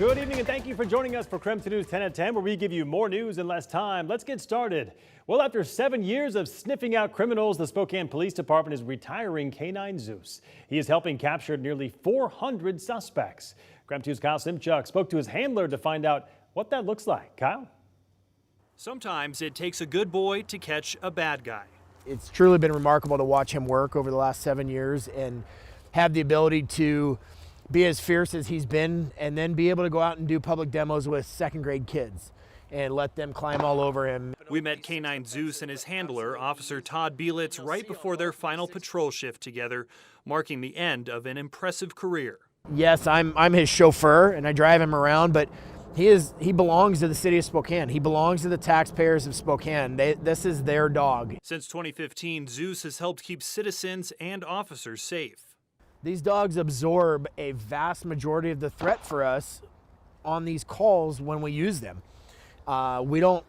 Good evening and thank you for joining us for KREM News 10 at 10, where we give you more news in less time. Let's get started. Well, after 7 years of sniffing out criminals, the Spokane Police Department is retiring K9 Zeus. He is helping capture nearly 400 suspects. KREM 2's Kyle Simchuk spoke to his handler to find out what that looks like. Kyle? Sometimes it takes a good boy to catch a bad guy. It's truly been remarkable to watch him work over the last 7 years and have the ability to be as fierce as he's been, and then be able to go out and do public demos with second grade kids and let them climb all over him. We met K9 Zeus and his handler, Officer Todd Bielitz, right before their final patrol shift together, marking the end of an impressive career. Yes, I'm his chauffeur and I drive him around, but he belongs to the city of Spokane. He belongs to the taxpayers of Spokane. This is their dog. Since 2015, Zeus has helped keep citizens and officers safe. These dogs absorb a vast majority of the threat for us on these calls when we use them. We don't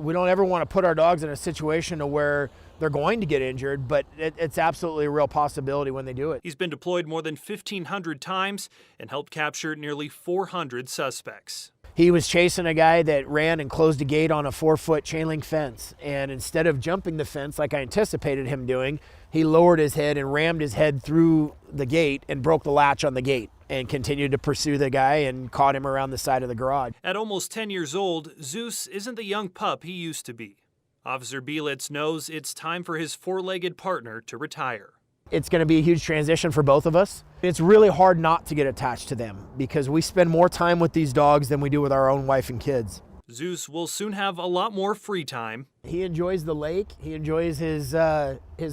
ever want to put our dogs in a situation to where they're going to get injured, but it's absolutely a real possibility when they do it. He's been deployed more than 1,500 times and helped capture nearly 400 suspects. He was chasing a guy that ran and closed a gate on a 4-foot chain link fence. And instead of jumping the fence like I anticipated him doing, he lowered his head and rammed his head through the gate and broke the latch on the gate and continued to pursue the guy and caught him around the side of the garage. At almost 10 years old, Zeus isn't the young pup he used to be. Officer Bielitz knows it's time for his four-legged partner to retire. It's going to be a huge transition for both of us. It's really hard not to get attached to them because we spend more time with these dogs than we do with our own wife and kids. Zeus will soon have a lot more free time. He enjoys the lake. He enjoys his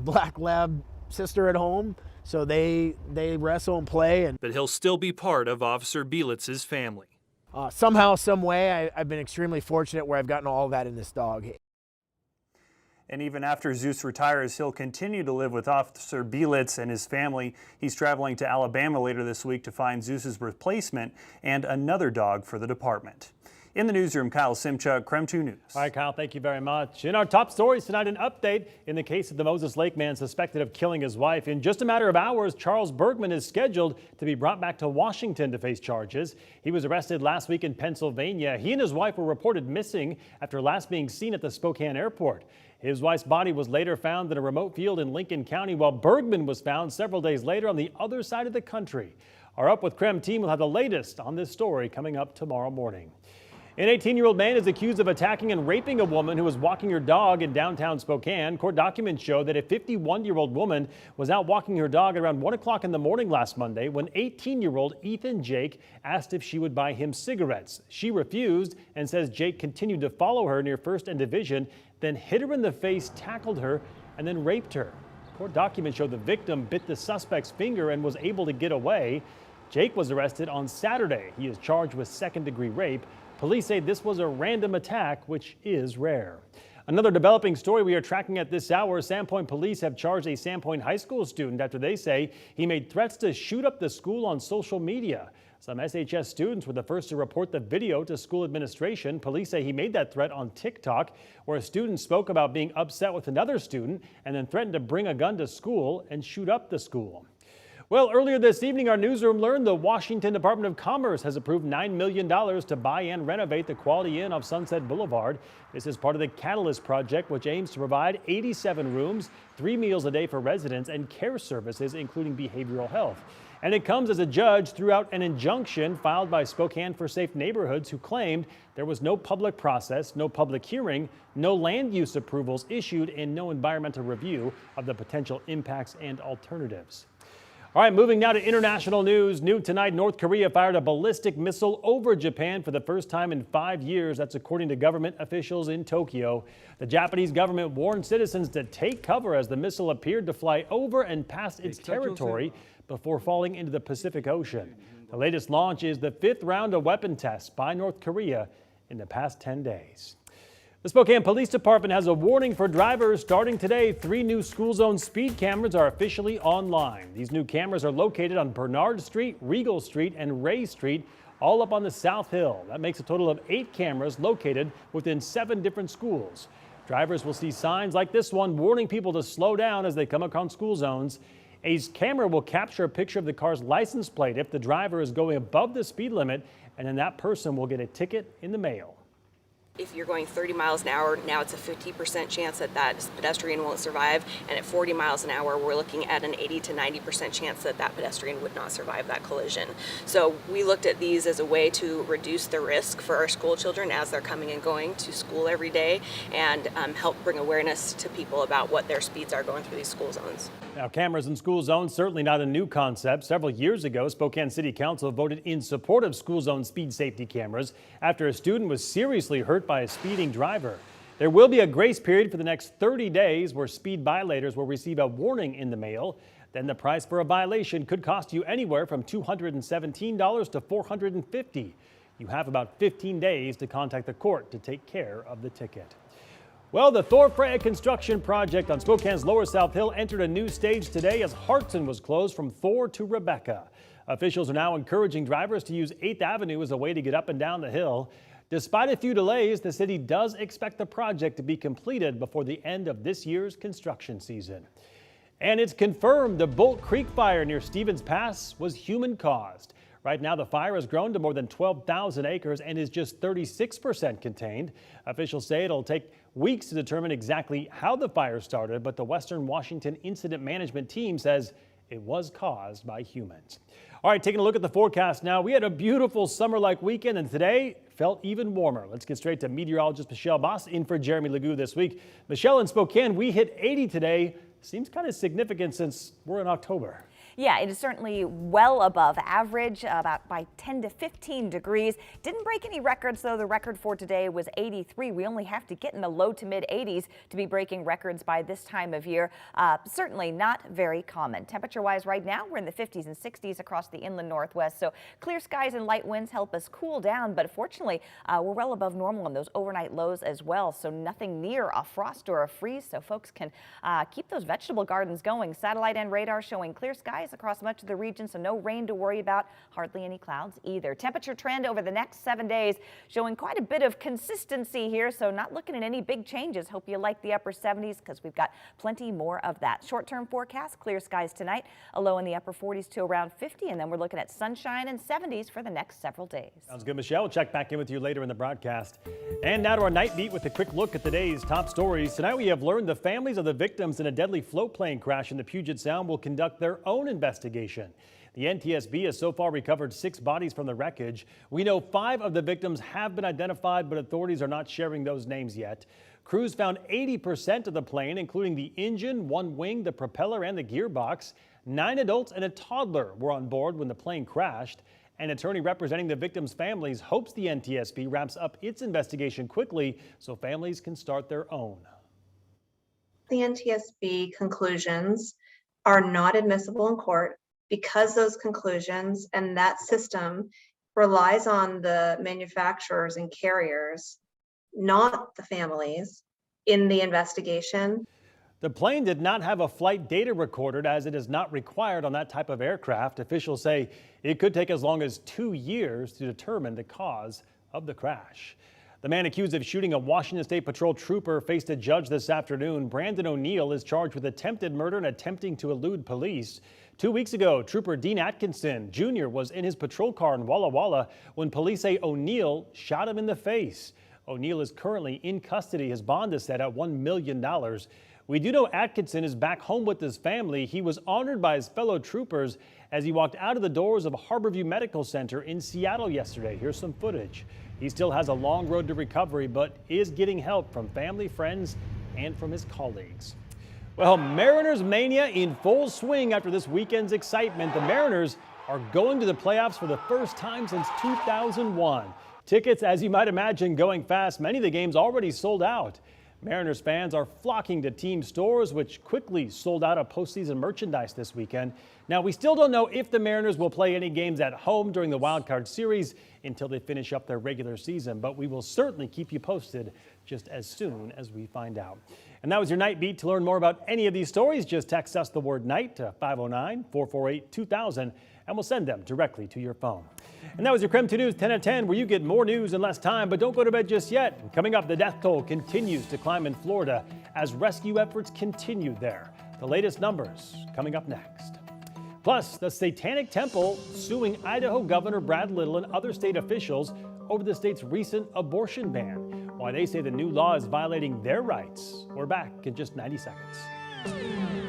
black lab sister at home. So they wrestle and play. But he'll still be part of Officer Bielitz's family. Somehow, some way, I've been extremely fortunate where I've gotten all of that in this dog. And even after Zeus retires, he'll continue to live with Officer Bielitz and his family. He's traveling to Alabama later this week to find Zeus's replacement and another dog for the department. In the newsroom, Kyle Simchuk, KREM 2 News. All right, Kyle, thank you very much. In our top stories tonight, an update in the case of the Moses Lake man suspected of killing his wife. In just a matter of hours, Charles Bergman is scheduled to be brought back to Washington to face charges. He was arrested last week in Pennsylvania. He and his wife were reported missing after last being seen at the Spokane airport. His wife's body was later found in a remote field in Lincoln County, while Bergman was found several days later on the other side of the country. Our Up with KREM team will have the latest on this story coming up tomorrow morning. An 18-year-old man is accused of attacking and raping a woman who was walking her dog in downtown Spokane. Court documents show that a 51-year-old woman was out walking her dog at around 1 o'clock in the morning last Monday when 18-year-old Ethan Jake asked if she would buy him cigarettes. She refused and says Jake continued to follow her near 1st and Division, then hit her in the face, tackled her, and then raped her. Court documents show the victim bit the suspect's finger and was able to get away. Jake was arrested on Saturday. He is charged with second-degree rape. Police say this was a random attack, which is rare. Another developing story we are tracking at this hour. Sandpoint police have charged a Sandpoint High School student after they say he made threats to shoot up the school on social media. Some SHS students were the first to report the video to school administration. Police say he made that threat on TikTok, where a student spoke about being upset with another student and then threatened to bring a gun to school and shoot up the school. Well, earlier this evening, our newsroom learned the Washington Department of Commerce has approved $9 million to buy and renovate the Quality Inn off Sunset Boulevard. This is part of the Catalyst project, which aims to provide 87 rooms, 3 meals a day for residents, and care services, including behavioral health. And it comes as a judge threw out an injunction filed by Spokane for Safe Neighborhoods, who claimed there was no public process, no public hearing, no land use approvals issued, and no environmental review of the potential impacts and alternatives. All right, moving now to international news. New tonight, North Korea fired a ballistic missile over Japan for the first time in 5 years. That's according to government officials in Tokyo. The Japanese government warned citizens to take cover as the missile appeared to fly over and past its territory before falling into the Pacific Ocean. The latest launch is the 5th round of weapon tests by North Korea in the past 10 days. The Spokane Police Department has a warning for drivers starting today. 3 new school zone speed cameras are officially online. These new cameras are located on Bernard Street, Regal Street, and Ray Street, all up on the South Hill. That makes a total of 8 cameras located within 7 different schools. Drivers will see signs like this one warning people to slow down as they come across school zones. A camera will capture a picture of the car's license plate if the driver is going above the speed limit, and then that person will get a ticket in the mail. If you're going 30 miles an hour, now it's a 50% chance that that pedestrian won't survive. And at 40 miles an hour, we're looking at an 80 to 90% chance that that pedestrian would not survive that collision. So we looked at these as a way to reduce the risk for our school children as they're coming and going to school every day, and help bring awareness to people about what their speeds are going through these school zones. Now, cameras in school zones, certainly not a new concept. Several years ago, Spokane City Council voted in support of school zone speed safety cameras after a student was seriously hurt by a speeding driver. There will be a grace period for the next 30 days where speed violators will receive a warning in the mail. Then the price for a violation could cost you anywhere from $217 to $450. You have about 15 days to contact the court to take care of the ticket. Well, the Thor Freya construction project on Spokane's Lower South Hill entered a new stage today as Hartson was closed from Thor to Rebecca. Officials are now encouraging drivers to use 8th Avenue as a way to get up and down the hill. Despite a few delays, the city does expect the project to be completed before the end of this year's construction season. And it's confirmed the Bolt Creek fire near Stevens Pass was human-caused. Right now, the fire has grown to more than 12,000 acres and is just 36% contained. Officials say it'll take weeks to determine exactly how the fire started, but the Western Washington Incident Management Team says it was caused by humans. All right, taking a look at the forecast now. We had a beautiful summer-like weekend, and today felt even warmer. Let's get straight to meteorologist Michelle Boss in for Jeremy Legou this week. Michelle, in Spokane, we hit 80 today. Seems kind of significant since we're in October. Yeah, it is certainly well above average, about by 10 to 15 degrees. Didn't break any records, though. The record for today was 83. We only have to get in the low to mid 80s to be breaking records by this time of year. Certainly not very common. Temperature-wise right now, we're in the 50s and 60s across the inland northwest. So clear skies and light winds help us cool down. But fortunately, we're well above normal in those overnight lows as well. So nothing near a frost or a freeze. So folks can keep those vegetable gardens going. Satellite and radar showing clear skies across much of the region, so no rain to worry about, hardly any clouds either. Temperature trend over the next 7 days showing quite a bit of consistency here, so not looking at any big changes. Hope you like the upper 70s because we've got plenty more of that. Short-term forecast, clear skies tonight, a low in the upper 40s to around 50, and then we're looking at sunshine and 70s for the next several days. Sounds good, Michelle. We'll check back in with you later in the broadcast. And now to our night beat with a quick look at today's top stories. Tonight we have learned the families of the victims in a deadly float plane crash in the Puget Sound will conduct their own investigation. The NTSB has so far recovered 6 bodies from the wreckage. We know 5 of the victims have been identified, but authorities are not sharing those names yet. Crews found 80% of the plane, including the engine, 1 wing, the propeller, and the gearbox. 9 adults and a toddler were on board when the plane crashed. An attorney representing the victims' families hopes the NTSB wraps up its investigation quickly so families can start their own. The NTSB conclusions are not admissible in court because those conclusions and that system relies on the manufacturers and carriers, not the families, in the investigation. The plane did not have a flight data recorded as it is not required on that type of aircraft. Officials say it could take as long as 2 years to determine the cause of the crash. The man accused of shooting a Washington State Patrol trooper faced a judge this afternoon. Brandon O'Neill is charged with attempted murder and attempting to elude police. 2 weeks ago, Trooper Dean Atkinson Jr. was in his patrol car in Walla Walla when police say O'Neill shot him in the face. O'Neill is currently in custody. His bond is set at $1 million. We do know Atkinson is back home with his family. He was honored by his fellow troopers as he walked out of the doors of Harborview Medical Center in Seattle yesterday. Here's some footage. He still has a long road to recovery, but is getting help from family, friends, and from his colleagues. Well, Mariners mania in full swing after this weekend's excitement. The Mariners are going to the playoffs for the first time since 2001. Tickets, as you might imagine, going fast. Many of the games already sold out. Mariners fans are flocking to team stores, which quickly sold out of postseason merchandise this weekend. Now, we still don't know if the Mariners will play any games at home during the Wild Card Series until they finish up their regular season, but we will certainly keep you posted just as soon as we find out. And that was your Night Beat. To learn more about any of these stories, just text us the word night to 509-448-2000, and we'll send them directly to your phone. And that was your KREM 2 News 10 at 10, where you get more news in less time, but don't go to bed just yet. And coming up, the death toll continues to climb in Florida as rescue efforts continue there. The latest numbers coming up next. Plus, the Satanic Temple suing Idaho Governor Brad Little and other state officials over the state's recent abortion ban. Why they say the new law is violating their rights. We're back in just 90 seconds.